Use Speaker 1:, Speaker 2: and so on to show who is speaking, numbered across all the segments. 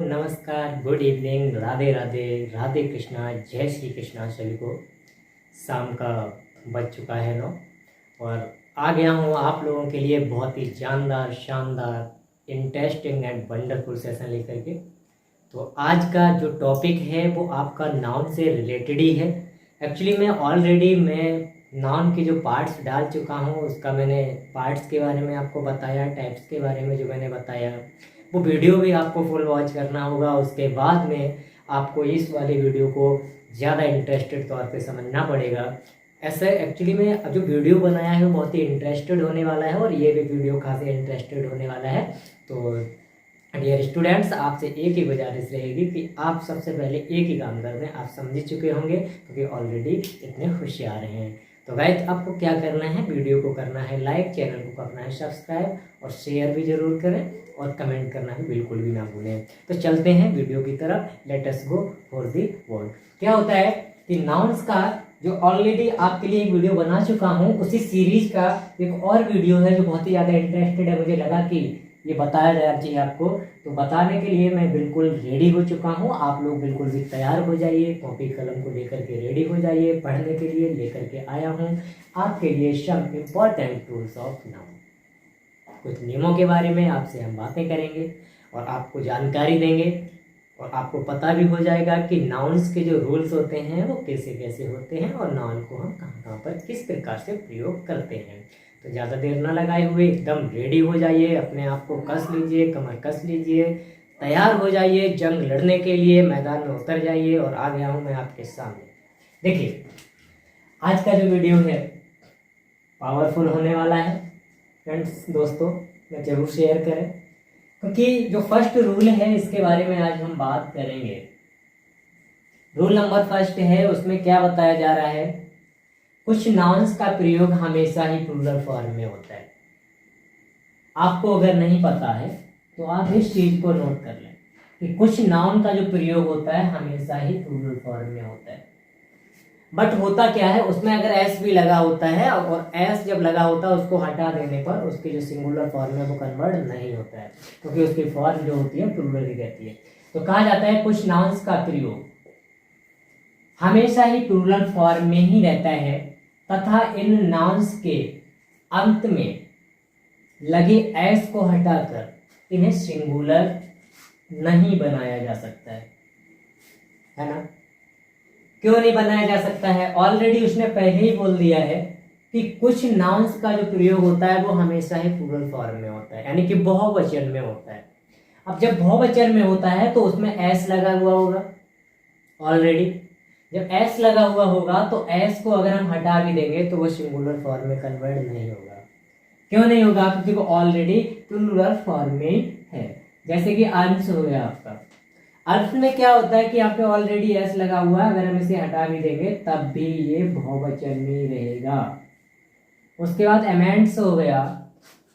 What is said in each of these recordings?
Speaker 1: नमस्कार, good evening, Radhe Radhe, Radhe Krishna, जय श्री कृष्णा। सभी को शाम का बज चुका है 9 और आ गया हूँ आप लोगों के लिए बहुत ही जानदार, शानदार, इंटरेस्टिंग एंड वंडरफुल सेशन लेकर के। तो आज का जो टॉपिक है वो आपका नाउन से रिलेटेड ही है। एक्चुअली मैं नाउन के जो पार्ट्स डाल चुका हूँ, उसका मैंने पार्ट्स के बारे में आपको बताया, टाइप्स के बारे में जो मैंने बताया, वो वीडियो भी आपको फुल वॉच करना होगा। उसके बाद में आपको इस वाले वीडियो को ज़्यादा इंटरेस्टेड तौर पे समझना पड़ेगा। ऐसे एक्चुअली में अब जो वीडियो बनाया है वो बहुत ही इंटरेस्टेड होने वाला है और ये भी वीडियो खासी इंटरेस्टेड होने वाला है। तो डियर स्टूडेंट्स, आपसे एक ही गुजारिश रहेगी कि आप सबसे पहले एक ही काम कर दें। आप समझ चुके होंगे क्योंकि ऑलरेडी इतने होशियार हैं। तो गाइस, आपको क्या करना है, वीडियो को करना है लाइक, चैनल को करना है सब्सक्राइब और शेयर भी जरूर करें और कमेंट करना भी बिल्कुल भी ना भूलें। तो चलते हैं वीडियो की तरफ। Let us go for the word. क्या होता है कि नाउन्स का जो ऑलरेडी आपके लिए एक वीडियो बना चुका हूँ, उसी सीरीज का एक और वीडियो है जो बहुत ही ज़्यादा इंटरेस्टेड है। मुझे लगा कि ये बताया जाना चाहिए आपको, तो बताने के लिए मैं बिल्कुल रेडी हो चुका हूँ। आप लोग बिल्कुल भी तैयार हो जाइए, कॉपी कलम को लेकर के रेडी हो जाइए। पढ़ने के लिए लेकर के आया हूँ आपके लिए some important rules of noun. कुछ नियमों के बारे में आपसे हम बातें करेंगे और आपको जानकारी देंगे और आपको पता भी हो जाएगा कि नाउन्स के जो रूल्स होते हैं वो कैसे कैसे होते हैं और नाउन को हम कहाँ कहाँ पर किस प्रकार से प्रयोग करते हैं। तो ज़्यादा देर ना लगाए हुए एकदम रेडी हो जाइए, अपने आप को कस लीजिए, कमर कस लीजिए, तैयार हो जाइए जंग लड़ने के लिए। मैदान में उतर जाइए और आ गया हूँ मैं आपके सामने। देखिए, आज का जो वीडियो है पावरफुल होने वाला है फ्रेंड्स। दोस्तों, मैं जरूर शेयर करें क्योंकि जो फर्स्ट रूल है इसके बारे में आज हम बात करेंगे। रूल नंबर फर्स्ट है, उसमें क्या बताया जा रहा है, कुछ नाउन्स का प्रयोग हमेशा ही प्लूरल फॉर्म में होता है। आपको अगर नहीं पता है तो आप इस चीज को नोट कर लें कि कुछ नाउन का जो प्रयोग होता है हमेशा ही प्लूरल फॉर्म में होता है। बट होता क्या है, उसमें अगर एस भी लगा होता है और एस जब लगा होता है उसको हटा देने पर उसकी जो सिंगुलर फॉर्म है वो कन्वर्ट नहीं होता है, क्योंकि उसकी फॉर्म जो होती है प्लूरल ही रहती है। तो कहा जाता है कुछ नाउन्स का प्रयोग हमेशा ही प्लूरल फॉर्म में ही रहता है तथा इन नाउन्स के अंत में लगे एस को हटाकर इन्हें सिंगुलर नहीं बनाया जा सकता है ना। क्यों नहीं बनाया जा सकता है? ऑलरेडी उसने पहले ही बोल दिया है कि कुछ नाउन्स का जो प्रयोग होता है वो हमेशा ही प्लूरल फॉर्म में होता है, यानी कि बहुवचन में होता है। अब जब बहुवचन में होता है तो उसमें एस लगा हुआ होगा। ऑलरेडी जब एस लगा हुआ होगा तो एस को अगर हम हटा भी देंगे तो वो सिंगुलर फॉर्म में कन्वर्ट नहीं होगा। क्यों नहीं होगा? क्योंकि वो ऑलरेडी प्लूरल फॉर्म में है। जैसे कि अंश हो गया आपका। अर्थ में क्या होता है कि यहाँ पे ऑलरेडी एस लगा हुआ है, अगर हम इसे हटा भी देंगे तब भी ये बहुवचन में रहेगा। उसके बाद एमेंट्स हो गया,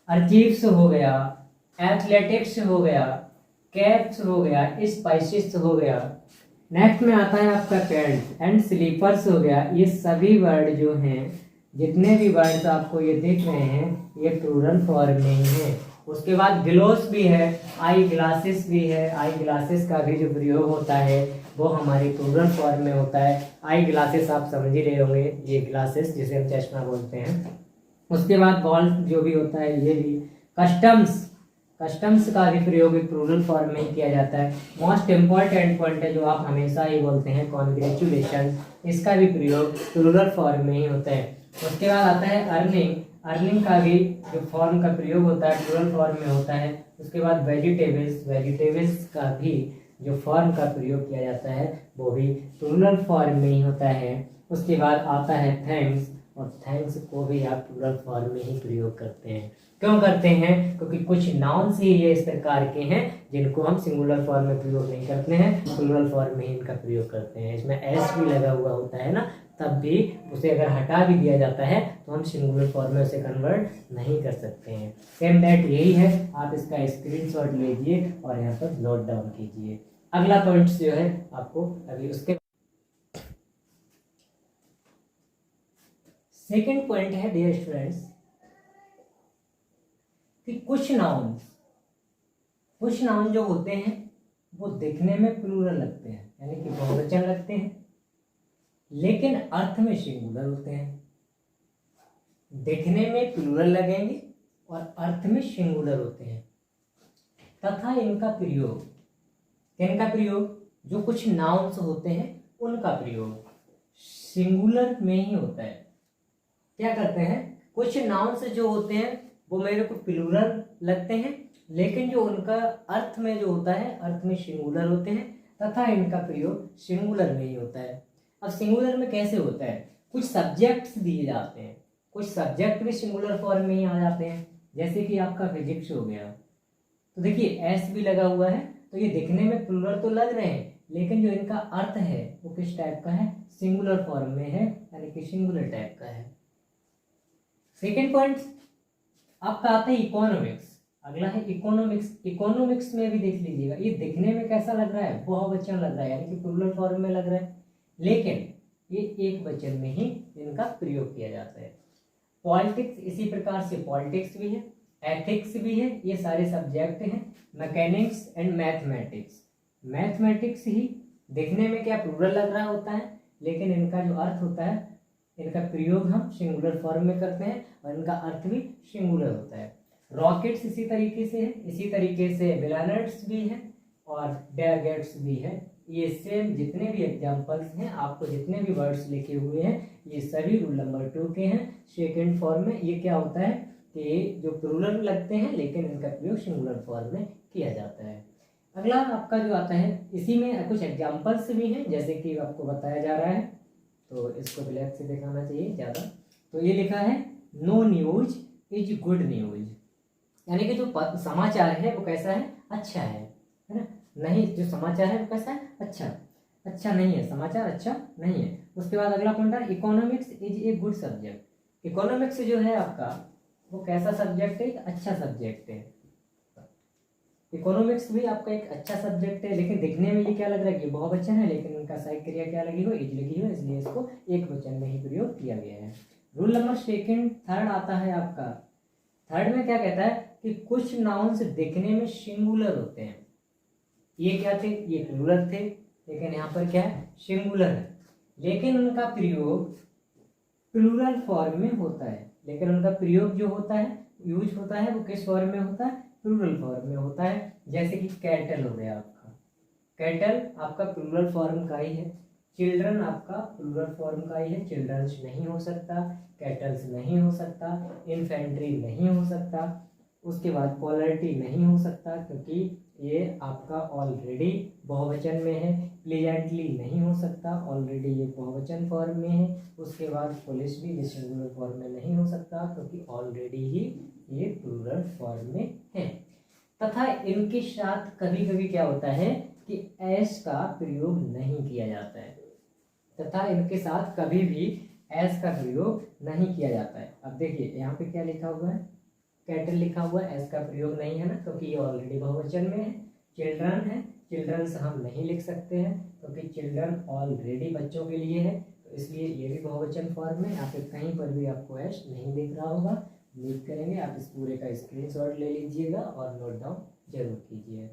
Speaker 1: अर्चीव्स हो गया, एथलेटिक्स हो गया, कैप्स हो गया, स्पाइसेस हो गया। नेक्स्ट में आता है आपका पैंट्स एंड स्लीपर्स हो गया। ये सभी वर्ड जो हैं, जितने भी वर्ड्स आपको ये दिख रहे हैं, ये प्लूरल फॉर्म में ही है। उसके बाद ग्लोस भी है, आई ग्लासेस भी है। आई ग्लासेस का भी जो प्रयोग होता है वो हमारी प्लूरल फॉर्म में होता है। आई ग्लासेस आप समझ ही रहे होंगे, ये ग्लासेस जिसे हम चश्मा बोलते हैं। उसके बाद बॉल जो भी होता है, ये भी। कस्टम्स का भी प्रयोग प्लूरल फॉर्म में ही किया जाता है। मोस्ट इम्पॉर्टेंट पॉइंट है जो आप हमेशा ही बोलते हैं, कॉन्ग्रेचुलेशन, इसका भी प्रयोग प्लूरल फॉर्म में ही होता है। उसके बाद आता है अर्निंग का भी जो फॉर्म का प्रयोग होता है प्लूरल फॉर्म में होता है। उसके बाद वेजिटेबल्स का भी जो फॉर्म का प्रयोग किया जाता है वो भी प्लूरल फॉर्म में ही होता है। उसके बाद आता है थैंक्स, और थैंक्स को भी आप प्लूरल फॉर्म में ही प्रयोग करते हैं। क्यों करते हैं? क्योंकि कुछ नाउन्स ही ये इस प्रकार के हैं जिनको हम सिंगुलर फॉर्म में प्रयोग नहीं करते हैं, प्लूरल फॉर्म में ही इनका प्रयोग करते हैं। इसमें एस भी लगा हुआ होता है ना, तब भी उसे अगर हटा भी दिया जाता है तो हम सिंगुलर फॉर्म में उसे कन्वर्ट नहीं कर सकते हैं। सेम दैट यही है, आप इसका स्क्रीनशॉट लीजिए और यहाँ पर नोट डाउन कीजिए। अगला पॉइंट जो है आपको अभी उसके सेकेंड पॉइंट है डियर स्टूडेंट्स कि कुछ नाउन जो होते हैं वो दिखने में प्लूरल लगते हैं, यानी कि बहुवचन लगते हैं, लेकिन अर्थ में सिंगुलर होते हैं। दिखने में प्लूरल लगेंगे और अर्थ में सिंगुलर होते हैं, तथा इनका प्रयोग, इनका प्रयोग जो कुछ नाउन्स होते हैं उनका प्रयोग सिंगुलर में ही होता है। क्या करते हैं, कुछ नाउन्स जो होते हैं वो मेरे को प्लूरल लगते हैं, लेकिन जो उनका अर्थ में जो होता है अर्थ में सिंगुलर होते हैं, तथा इनका प्रयोग सिंगुलर में ही होता है। अब सिंगुलर में कैसे होता है, कुछ सब्जेक्ट्स दिए जाते हैं, कुछ सब्जेक्ट भी सिंगुलर फॉर्म में ही आ जाते हैं, जैसे कि आपका फिजिक्स हो गया, तो देखिए एस भी लगा हुआ है, तो ये दिखने में प्लूरल तो लग रहे हैं, लेकिन जो इनका अर्थ है वो किस टाइप का है, सिंगुलर फॉर्म में है, यानी कि सिंगुलर टाइप का है। सेकेंड पॉइंट आपका आता है इकोनॉमिक्स। अगला है इकोनॉमिक्स। इकोनॉमिक्स में भी देख लीजिएगा, ये दिखने में कैसा लग रहा है, बहुवचन लग रहा है, यानी कि प्लूरल फॉर्म में लग रहा है, लेकिन ये एक वचन में ही इनका प्रयोग किया जाता है। पॉलिटिक्स, इसी प्रकार से पॉलिटिक्स भी है, एथिक्स भी है, ये सारे सब्जेक्ट हैं। मैकेनिक्स एंड मैथमेटिक्स, मैथमेटिक्स ही दिखने में क्या प्लूरल लग रहा होता है, लेकिन इनका जो अर्थ होता है, इनका प्रयोग हम सिंगुलर फॉर्म में करते हैं और इनका अर्थ भी सिंगुलर होता है। रॉकेट्स इसी तरीके से है, इसी तरीके से प्लैनेट्स भी है और डैगेट्स भी है। ये सेम जितने भी एग्जाम्पल्स हैं, आपको जितने भी वर्ड्स लिखे हुए हैं, ये सभी रूल नंबर 2 के हैं। सेकेंड फॉर्म में ये क्या होता है कि जो प्लूरल लगते हैं, लेकिन इनका प्रयोग सिंगुलर फॉर्म में किया जाता है। अगला आपका जो आता है, इसी में कुछ एग्जाम्पल्स भी हैं, जैसे कि आपको बताया जा रहा है, तो इसको ब्लैक से दिखाना चाहिए ज़्यादा। तो ये लिखा है no news is good news, यानी कि जो समाचार है वो कैसा है, अच्छा है ना। नहीं, जो समाचार है वो कैसा है, अच्छा नहीं है, समाचार अच्छा नहीं है। उसके बाद अगला पॉइंट है economics is a good subject. Economics जो है आपका वो कैसा सब्जेक्ट है, एक अच्छा सब्जेक्ट है। इकोनॉमिक्स भी आपका एक अच्छा सब्जेक्ट है, लेकिन दिखने में ये क्या लग रहा है कि बहुवचन है, लेकिन उनका सहायक क्रिया क्या लगी हो, इज लगी हो, इसलिए इसको एक वचन में ही प्रयोग किया गया है। रूल नंबर थर्ड आता है आपका। थर्ड में क्या कहता है कि कुछ नाउन्स दिखने में सिंगुलर होते हैं। ये क्या थे, ये प्लूरल थे, लेकिन यहाँ पर क्या है, सिंगुलर है, लेकिन उनका प्रयोग प्लूरल फॉर्म में होता है। लेकिन उनका प्रयोग जो होता है, यूज होता है, वो किस फॉर्म में होता है, प्लूरल फॉर्म में होता है। जैसे कि कैटल हो गया आपका, कैटल आपका प्लूरल फॉर्म का ही है। चिल्ड्रन आपका प्लूरल फॉर्म का ही है, चिल्ड्रंस नहीं हो सकता, कैटल्स नहीं हो सकता, इन्फेंट्री नहीं हो सकता। उसके बाद पोलरिटी नहीं हो सकता, क्योंकि ये आपका ऑलरेडी बहुवचन में है। प्लीजेंटली नहीं हो सकता, ऑलरेडी ये बहुवचन फॉर्म में है। उसके बाद पुलिस भी सिंगुलर फॉर्म में नहीं हो सकता, क्योंकि ऑलरेडी ही ये प्लूरल फॉर्म में है। तथा इनके साथ कभी कभी क्या होता है कि एस का प्रयोग नहीं किया जाता है, तथा इनके साथ कभी भी एस का प्रयोग नहीं किया जाता है। अब देखिए यहाँ पे क्या लिखा हुआ है, कैटल लिखा हुआ है, एस का प्रयोग नहीं है ना, क्योंकि ये ऑलरेडी बहुवचन में है। चिल्ड्रन है, चिल्ड्रंस हम नहीं लिख सकते हैं, क्योंकि चिल्ड्रन ऑलरेडी बच्चों के लिए है, तो इसलिए ये भी बहुवचन फॉर्म में। यहाँ पे कहीं पर भी आपको एस नहीं दिख रहा होगा। उम्मीद करेंगे आप इस पूरे का स्क्रीनशॉट ले लीजिएगा और नोट डाउन जरूर कीजिए।